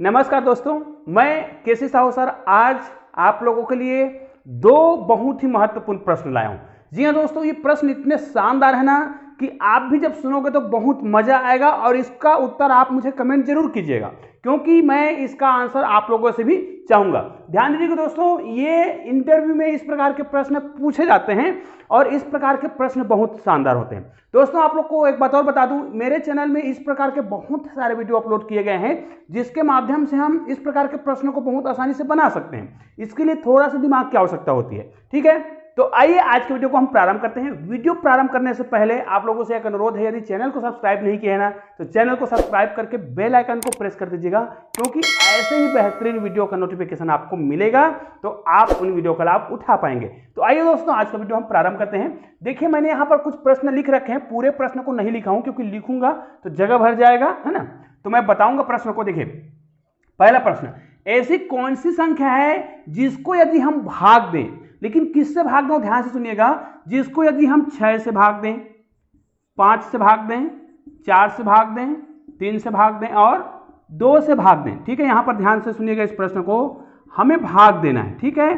नमस्कार दोस्तों, मैं केसी साहू सर आज आप लोगों के लिए दो बहुत ही महत्वपूर्ण प्रश्न लाया हूं। जी हां दोस्तों, ये प्रश्न इतने शानदार है ना कि आप भी जब सुनोगे तो बहुत मजा आएगा और इसका उत्तर आप मुझे कमेंट जरूर कीजिएगा, क्योंकि मैं इसका आंसर आप लोगों से भी चाहूंगा। ध्यान दीजिएगा दोस्तों, ये इंटरव्यू में इस प्रकार के प्रश्न पूछे जाते हैं और इस प्रकार के प्रश्न बहुत शानदार होते हैं। दोस्तों, आप लोग को एक बात और बता दूं, मेरे चैनल में इस प्रकार के बहुत सारे वीडियो अपलोड किए गए हैं जिसके माध्यम से हम इस प्रकार के प्रश्नों को बहुत आसानी से बना सकते हैं। इसके लिए थोड़ा सा दिमाग की आवश्यकता होती है, ठीक है। तो आइए आज के वीडियो को हम प्रारंभ करते हैं। वीडियो प्रारंभ करने से पहले आप लोगों से एक अनुरोध है, यदि चैनल को सब्सक्राइब नहीं किया है ना तो चैनल को सब्सक्राइब करके बेल आइकन को प्रेस कर दीजिएगा, क्योंकि ऐसे ही बेहतरीन वीडियो का नोटिफिकेशन आपको मिलेगा तो आप उन वीडियो का लाभ उठा पाएंगे। तो आइए दोस्तों, आज का वीडियो हम प्रारंभ करते हैं। देखिए, मैंने यहाँ पर कुछ प्रश्न लिख रखे हैं, पूरे प्रश्न को नहीं लिखा हूं क्योंकि लिखूंगा तो जगह भर जाएगा, है ना। तो मैं बताऊंगा प्रश्न को। देखिए, पहला प्रश्न, ऐसी कौन सी संख्या है जिसको यदि हम भाग दें, लेकिन किससे भाग दें, ध्यान से सुनिएगा, जिसको यदि हम 6 से भाग दें, 5 से भाग दें, 4 से भाग दें, 3 से भाग दें और 2 से भाग दें। ठीक है, यहां पर ध्यान से सुनिएगा, इस प्रश्न को हमें भाग देना है। ठीक है,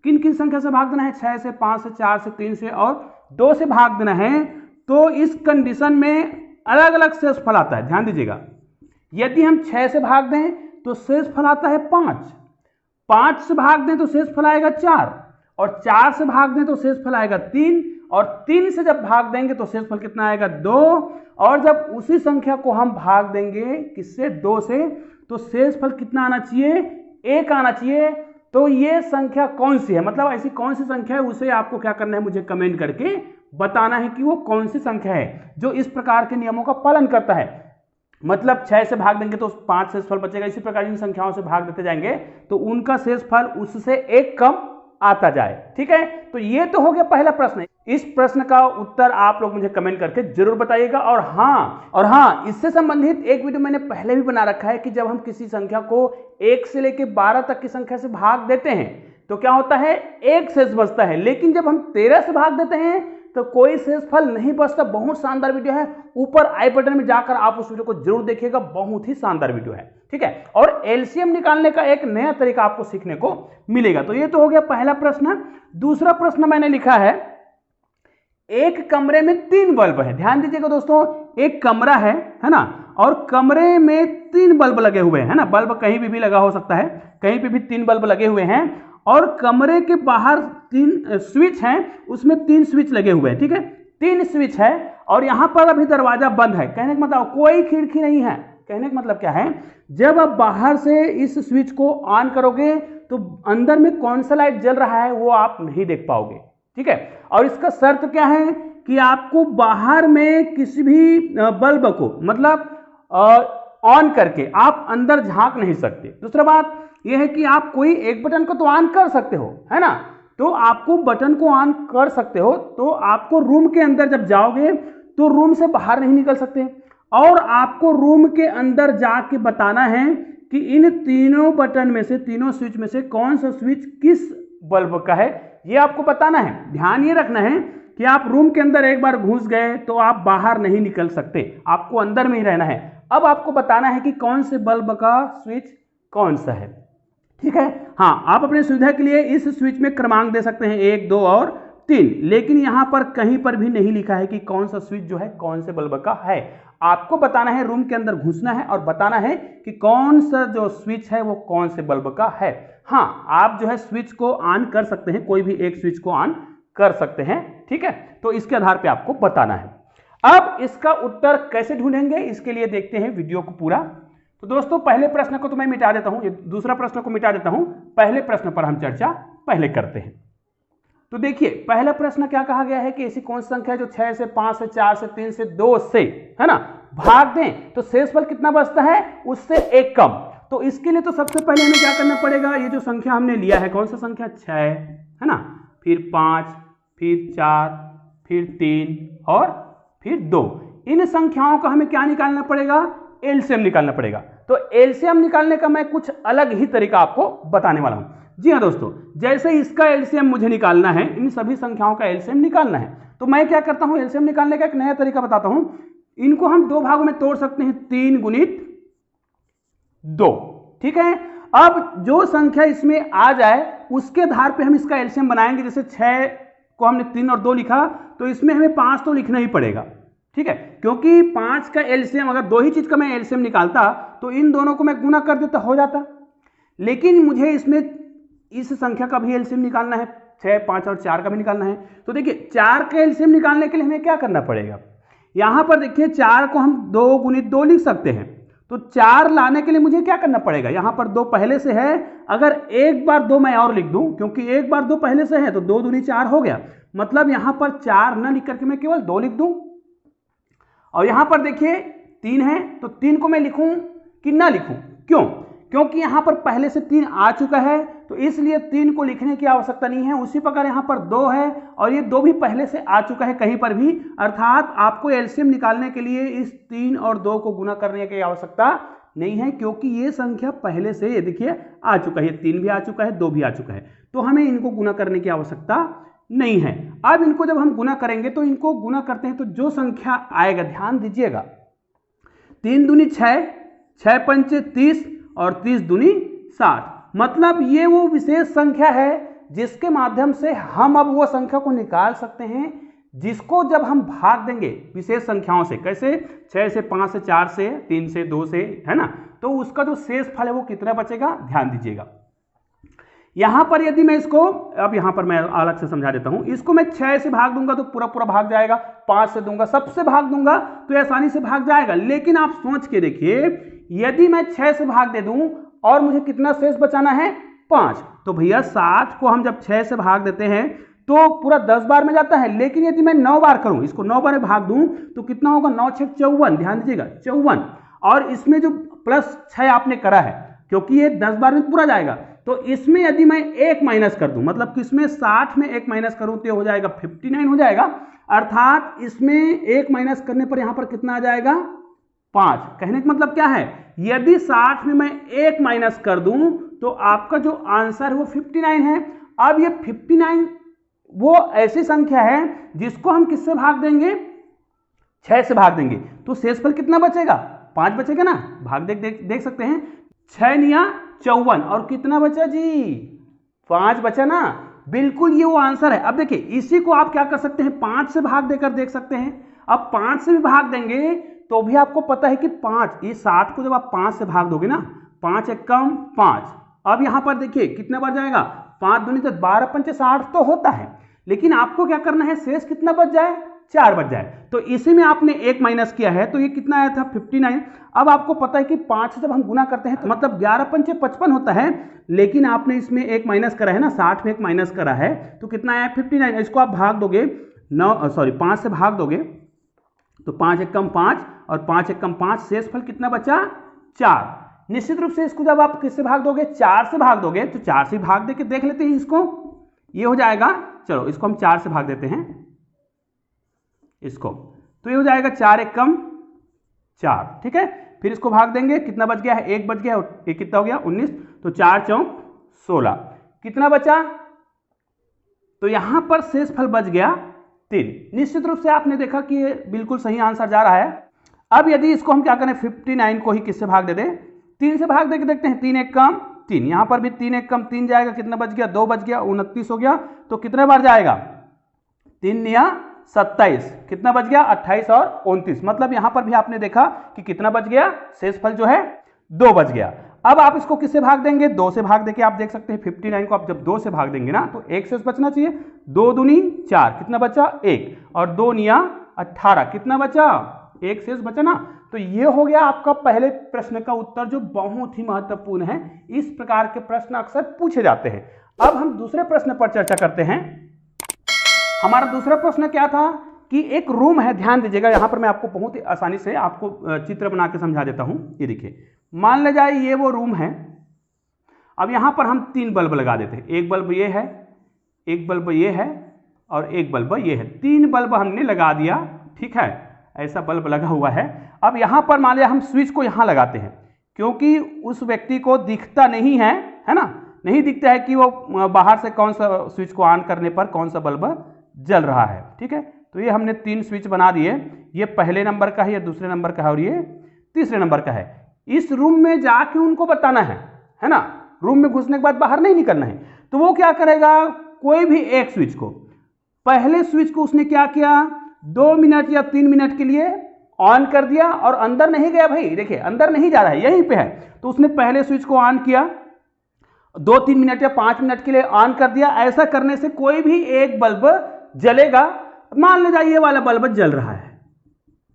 किन किन संख्या से भाग देना है? 6 से, 5 से, 4 से, 3 से और 2 से भाग देना है। तो इस कंडीशन में अलग अलग शेषफल आता है, ध्यान दीजिएगा। यदि हम 6 से भाग दें तो शेषफल आता है 5, 5 से भाग दें तो शेषफल आएगा 4 और 4 से भाग दें तो शेषफल आएगा 3 और 3 से जब भाग देंगे तो शेषफल कितना आएगा? 2 और जब उसी संख्या को हम भाग देंगे किससे? 2 से, तो शेषफल कितना आना चाहिए? 1 आना चाहिए। तो ये संख्या कौन सी है, मतलब ऐसी कौन सी संख्या है, उसे आपको क्या करना है, मुझे कमेंट करके बताना है कि वो कौन सी संख्या है जो इस प्रकार के नियमों का पालन करता है। मतलब 6 से भाग देंगे तो 5 शेषफल बचेगा, इसी प्रकार इन संख्याओं से भाग देते जाएंगे तो उनका शेषफल उससे 1 कम आता जाए। ठीक है, तो ये तो हो गया पहला प्रश्न। इस प्रश्न का उत्तर आप लोग मुझे कमेंट करके जरूर बताइएगा। और हाँ, इससे संबंधित एक वीडियो मैंने पहले भी बना रखा है कि जब हम किसी संख्या को 1 से लेकर 12 तक की संख्या से भाग देते हैं तो क्या होता है? 1 शेष बचता है, लेकिन जब हम 13 से भाग देते हैं तो कोई शेषफल नहीं बचता। बहुत शानदार वीडियो है, ऊपर आई बटन में जाकर आप उस वीडियो को जरूर देखिएगा, बहुत ही शानदार वीडियो है। ठीक है, और एलसीएम निकालने का एक नया तरीका आपको सीखने को मिलेगा। तो ये तो हो गया पहला प्रश्न। दूसरा प्रश्न मैंने लिखा है, एक कमरे में 3 बल्ब है। ध्यान दीजिएगा दोस्तों, एक कमरा है ना, और कमरे में 3 बल्ब लगे हुए हैं, है ना। बल्ब कहीं भी लगा हो सकता है, कहीं पे भी 3 बल्ब लगे हुए हैं और कमरे के बाहर 3 स्विच हैं, उसमें 3 स्विच लगे हुए हैं। ठीक है, 3 स्विच है और यहां पर अभी दरवाजा बंद है। कहने का मतलब कोई खिड़की नहीं है। कहने का मतलब क्या है? जब आप बाहर से इस स्विच को ऑन करोगे तो अंदर में कौन सा लाइट जल रहा है वो आप नहीं देख पाओगे। ठीक है, और इसका शर्त क्या है कि आपको बाहर में किसी भी बल्ब को मतलब ऑन करके आप अंदर झांक नहीं सकते। दूसरा बात यह है कि आप कोई एक बटन को तो ऑन कर सकते हो, है ना। तो आपको बटन को ऑन कर सकते हो तो आपको रूम के अंदर जब जाओगे तो रूम से बाहर नहीं निकल सकते और आपको रूम के अंदर जाके बताना है कि इन तीनों बटन में से, तीनों स्विच में से कौन सा स्विच किस बल्ब का है, ये आपको बताना है। ध्यान ये रखना है कि आप रूम के अंदर एक बार घुस गए तो आप बाहर नहीं निकल सकते, आपको अंदर में ही रहना है। अब आपको बताना है कि कौन से बल्ब का स्विच कौन सा है। ठीक है, हाँ, आप अपने सुविधा के लिए इस स्विच में क्रमांक दे सकते हैं 1, 2 और 3, लेकिन यहां पर कहीं पर भी नहीं लिखा है कि कौन सा स्विच जो है कौन से बल्ब का है। आपको बताना है, रूम के अंदर घुसना है और बताना है कि कौन सा जो स्विच है वो कौन से बल्ब का है। हाँ, आप जो है स्विच को ऑन कर सकते हैं, कोई भी एक स्विच को ऑन कर सकते हैं। ठीक है, तो इसके आधार पर आपको बताना है। अब इसका उत्तर कैसे ढूंढेंगे, इसके लिए देखते हैं वीडियो को पूरा। तो दोस्तों, पहले प्रश्न को तो मैं मिटा देता हूं, दूसरा प्रश्न को मिटा देता हूं, पहले प्रश्न पर हम चर्चा पहले करते हैं। तो देखिए, पहला प्रश्न क्या कहा गया है कि ऐसी कौन सी संख्या है जो 6 से, 5 से, 4 से, 3 से, 2 से, है ना, भाग दें तो शेषफल कितना बचता है? उससे 1 कम। तो इसके लिए तो सबसे पहले हमें क्या करना पड़ेगा, ये जो संख्या हमने लिया है, कौन सा संख्या? 6, है ना, फिर 5, फिर 4, फिर 3 और फिर 2। इन संख्याओं का हमें क्या निकालना पड़ेगा? एलसीएम निकालना पड़ेगा। तो एलसीएम निकालने का मैं कुछ अलग ही तरीका आपको बताने वाला हूं। जी हां दोस्तों, जैसे इसका एलसीएम मुझे निकालना है, इन सभी संख्याओं का एलसीएम निकालना है, तो मैं क्या करता हूं, एलसीएम निकालने का एक नया तरीका बताता हूं। इनको हम 2 भागों में तोड़ सकते हैं, 3 गुणित 2। ठीक है। अब जो संख्या इसमें आ जाए उसके आधार पे हम इसका एलसीएम बनाएंगे। जैसे 6 को हमने 3 और 2 लिखा, तो इसमें हमें 5 तो लिखना ही पड़ेगा, ठीक है, क्योंकि 5 का एलसीएम, अगर दो ही चीज का मैं एलसीएम निकालता तो इन दोनों को मैं गुना कर देता, हो जाता। लेकिन मुझे इसमें इस संख्या का भी एलसीएम निकालना है, 6, 5 और 4 का भी निकालना है। तो देखिए 4 का एलसीएम निकालने के लिए हमें क्या करना पड़ेगा, यहां पर देखिए 4 को हम 2 गुणित 2 लिख सकते हैं। तो 4 लाने के लिए मुझे क्या करना पड़ेगा, यहां पर 2 पहले से है, अगर एक बार 2 मैं और लिख दूं, क्योंकि एक बार 2 पहले से है तो 2 दूनी 4 हो गया, मतलब यहां पर 4 न लिख करके मैं केवल 2 लिख दूं। और यहां पर देखिए 3 है, तो 3 को मैं लिखूं कि ना लिखूं, क्यों, क्योंकि यहां पर पहले से 3 आ चुका है, तो इसलिए 3 को लिखने की आवश्यकता नहीं है। उसी प्रकार यहां पर 2 है और ये 2 भी पहले से आ चुका है कहीं पर भी, अर्थात आपको एलसीएम निकालने के लिए इस 3 और 2 को गुना करने की आवश्यकता नहीं है, क्योंकि ये संख्या पहले से ये देखिए आ चुका है, 3 भी आ चुका है, 2 भी आ चुका है, तो हमें इनको गुना करने की आवश्यकता नहीं है। अब इनको जब हम गुना करेंगे तो इनको गुना करते हैं तो जो संख्या आएगा, ध्यान दीजिएगा, 3 दूनी 6, 6 पंचे 30 और 30 दूनी 60, मतलब ये वो विशेष संख्या है जिसके माध्यम से हम अब वो संख्या को निकाल सकते हैं जिसको जब हम भाग देंगे विशेष संख्याओं से, कैसे, 6 से, 5 से, 4 से, 3 से, 2 से, है ना, तो उसका जो शेष फल है वो कितना बचेगा, ध्यान दीजिएगा। यहां पर यदि मैं इसको, अब यहां पर मैं अलग से समझा देता हूं, इसको मैं 6 से भाग दूंगा तो पूरा पूरा भाग जाएगा, 5 से दूंगा, सबसे भाग दूंगा तो आसानी से भाग जाएगा। लेकिन आप सोच के देखिए, यदि मैं 6 से भाग दे दूं और मुझे कितना शेष बचाना है, 5, तो भैया 60 को हम जब 6 से भाग देते हैं तो पूरा 10 बार में जाता है। लेकिन यदि मैं 9 बार करूं, इसको 9 बार में भाग दूं तो कितना होगा, 9 6 54, ध्यान दीजिएगा 54, और इसमें जो प्लस 6 आपने करा है, क्योंकि ये 10 बार में पूरा जाएगा, तो इसमें यदि मैं 1 माइनस कर दूं, मतलब कि इसमें 60 में 1 माइनस करूं तो ये हो जाएगा 59 हो जाएगा, अर्थात इसमें 1 माइनस करने पर यहां पर कितना आ जाएगा, 5। कहने का मतलब क्या है, यदि 60 में मैं 1 माइनस कर दूं तो आपका जो आंसर है वो 59 है। अब ये 59 वो ऐसी संख्या है जिसको हम किससे भाग देंगे, 6 से भाग देंगे, तो शेषफल कितना बचेगा, 5 बचेगा ना, भाग देख सकते हैं, 6 निया 54 और कितना बचा जी, 5 बचा ना, बिल्कुल ये वो आंसर है। अब देखिए इसी को आप क्या कर सकते हैं, 5 से भाग देकर देख सकते हैं। अब 5 से भी भाग देंगे तो भी आपको पता है कि 5, ये 60 को जब आप 5 से भाग दोगे ना, 5 एक कम 5, अब यहां पर देखिए कितना बार जाएगा, 5 दूनी तो 12 पंचे 60 तो होता है, लेकिन आपको क्या करना है, शेष कितना बच जाए, 4 बच जाए। तो इसी में आपने 1 माइनस किया है तो ये कितना आया था, 59। अब आपको पता है कि 5 से जब हम गुना करते हैं तो मतलब 11 पंचे 55 होता है, लेकिन आपने इसमें 1 माइनस करा है ना, 60 में 1 माइनस करा है तो कितना आया, 59। इसको आप भाग दोगे 5 से भाग दोगे तो 5 एक कम 5 और 5 एक कम 5, शेषफल कितना बचा, 4। निश्चित रूप से इसको जब आप किससे भाग दोगे, 4 से भाग दोगे, तो 4 से भाग दे के देख लेते हैं इसको, ये हो जाएगा, चलो इसको हम 4 से भाग देते हैं इसको, तो ये हो जाएगा 4 एक कम 4, ठीक है। फिर इसको भाग देंगे, कितना बच गया है, 1 बच गया, ये कितना हो गया 19, तो 4 चौक 16, कितना बचा, तो यहां पर शेषफल बच गया 3। निश्चित रूप से आपने देखा कि ये बिल्कुल सही आंसर जा रहा है। अब यदि इसको हम क्या करें, 59 को ही किससे भाग दे दें, 3 से भाग दे के देखते हैं, 3 एक कम 3, यहां पर भी 3 एक कम 3 जाएगा, कितना बच गया, 2 बच गया, 29 हो गया, तो कितने बार जाएगा, 3 निया 27, कितना बच गया, 28 और 29, मतलब यहां पर भी आपने देखा कि कितना बच गया, शेषफल जो है 2 बच गया। अब आप इसको किससे भाग देंगे, 2 से भाग देके आप देख सकते हैं 59 को आप जब 2 से भाग देंगे ना तो 1 शेष बचना चाहिए, 2 दूनी 4, कितना बचा 1, और 2 निया 18, कितना बचा, 1 शेष बचा ना। तो ये हो गया आपका पहले प्रश्न का उत्तर, जो बहुत ही महत्वपूर्ण है। इस प्रकार के प्रश्न अक्सर पूछे जाते हैं। अब हम दूसरे प्रश्न पर चर्चा करते हैं। हमारा दूसरा प्रश्न क्या था कि एक रूम है, ध्यान दीजिएगा, यहां पर मैं आपको बहुत ही आसानी से आपको चित्र बना के समझा देता हूं। ये देखिए, मान ले जाए ये वो रूम है। अब यहां पर हम 3 बल्ब लगा देते हैं, एक बल्ब ये है, एक बल्ब ये है और एक बल्ब ये है, 3 बल्ब हमने लगा दिया, ठीक है, ऐसा बल्ब लगा हुआ है। अब यहां पर मान लिया हम स्विच को यहां लगाते हैं, क्योंकि उस व्यक्ति को दिखता नहीं है, है ना, नहीं दिखता है कि वो बाहर से कौन सा स्विच को ऑन करने पर कौन सा बल्ब जल रहा है, ठीक है। तो ये हमने 3 स्विच बना दिए, ये पहले नंबर का है, ये दूसरे नंबर का है और ये तीसरे नंबर का है। इस रूम में जाके उनको बताना है ना, रूम में घुसने के बाद बाहर नहीं निकलना है। तो वो क्या करेगा, कोई भी एक स्विच को, पहले स्विच को उसने क्या किया, 2 मिनट या 3 मिनट के लिए ऑन कर दिया और अंदर नहीं गया। भाई देखिए अंदर नहीं जा रहा है, यहीं पे है। तो उसने पहले स्विच को ऑन किया, 2-3 मिनट या 5 मिनट के लिए ऑन कर दिया। ऐसा करने से कोई भी एक बल्ब जलेगा। मान लीजिए ये वाला बल्ब जल रहा है,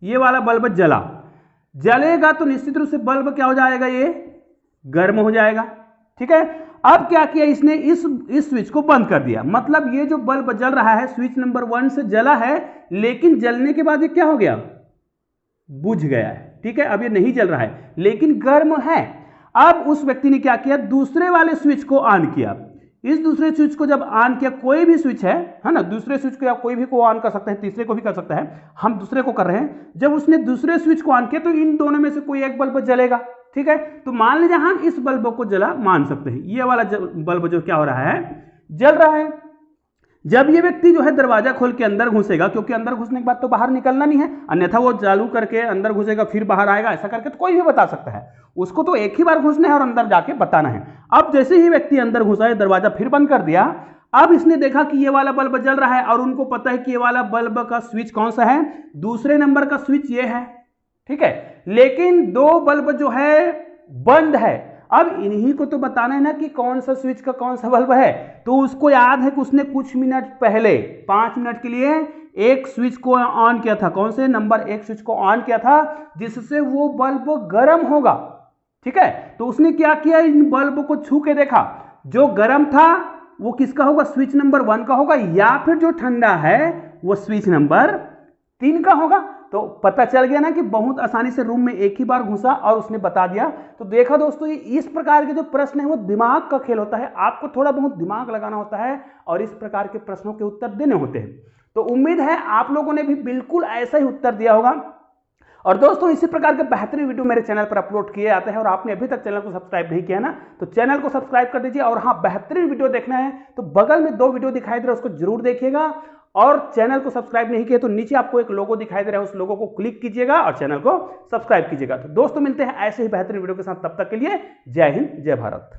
ये वाला बल्ब जलेगा तो निश्चित रूप से बल्ब क्या हो जाएगा, ये गर्म हो जाएगा। ठीक है, अब क्या किया इसने, इस स्विच को बंद कर दिया। मतलब ये जो बल्ब जल रहा है स्विच नंबर 1 से जला है, लेकिन जलने के बाद ये क्या हो गया, बुझ गया है। ठीक है, अब ये नहीं जल रहा है लेकिन गर्म है। अब उस व्यक्ति ने क्या किया, दूसरे वाले स्विच को ऑन किया। इस दूसरे स्विच को जब ऑन किया, कोई भी स्विच है ना, दूसरे स्विच को या कोई भी को ऑन कर सकते हैं, तीसरे को भी कर सकता है, हम दूसरे को कर रहे हैं। जब उसने दूसरे स्विच को ऑन किया तो इन दोनों में से कोई एक बल्ब जलेगा। ठीक है, तो मान लीजिए हम इस बल्ब को जला मान सकते हैं, ये वाला बल्ब जो क्या हो रहा है, जल रहा है। जब ये व्यक्ति जो है दरवाजा खोल के अंदर घुसेगा, क्योंकि अंदर घुसने के बाद तो बाहर निकलना नहीं है, अन्यथा वो चालू करके अंदर घुसेगा फिर बाहर आएगा, ऐसा करके तो कोई भी बता सकता है। उसको तो एक ही बार घुसना है और अंदर जाके बताना है। अब जैसे ही व्यक्ति अंदर घुसा है, दरवाजा फिर बंद कर दिया, अब इसने देखा कि ये वाला बल्ब जल रहा है और उनको पता है कि ये वाला बल्ब का स्विच कौन सा है, दूसरे नंबर का स्विच ये है। ठीक है, लेकिन 2 बल्ब जो है बंद है। अब इन्हीं को तो बताना है ना कि कौन सा स्विच का कौन सा बल्ब है। तो उसको याद है कि उसने कुछ मिनट पहले 5 मिनट के लिए एक स्विच को ऑन किया था, कौन से नंबर 1 स्विच को ऑन किया था, जिससे वो बल्ब गर्म होगा। ठीक है, तो उसने क्या किया, इन बल्ब को छू के देखा, जो गर्म था वो किसका होगा, स्विच नंबर 1 का होगा, या फिर जो ठंडा है वो स्विच नंबर 3 का होगा। तो पता चल गया ना कि बहुत आसानी से रूम में एक ही बार घुसा और उसने बता दिया। तो देखा दोस्तों, ये इस प्रकार के जो प्रश्न है वो दिमाग का खेल होता है, आपको थोड़ा बहुत दिमाग लगाना होता है और इस प्रकार के प्रश्नों के उत्तर देने होते हैं। तो उम्मीद है आप लोगों ने भी बिल्कुल ऐसा ही उत्तर दिया होगा। और दोस्तों इसी प्रकार के बेहतरीन वीडियो मेरे चैनल पर अपलोड किए जाते हैं, और आपने अभी तक चैनल को सब्सक्राइब नहीं किया ना, तो चैनल को सब्सक्राइब कर दीजिए। और हाँ, बेहतरीन वीडियो देखना है तो बगल में 2 वीडियो दिखाई दे रहा है, उसको जरूर देखिएगा। और चैनल को सब्सक्राइब नहीं किया तो नीचे आपको एक लोगो दिखाई दे रहा है, उस लोगो को क्लिक कीजिएगा और चैनल को सब्सक्राइब कीजिएगा। तो दोस्तों मिलते हैं ऐसे ही बेहतरीन वीडियो के साथ, तब तक के लिए जय हिंद, जय भारत।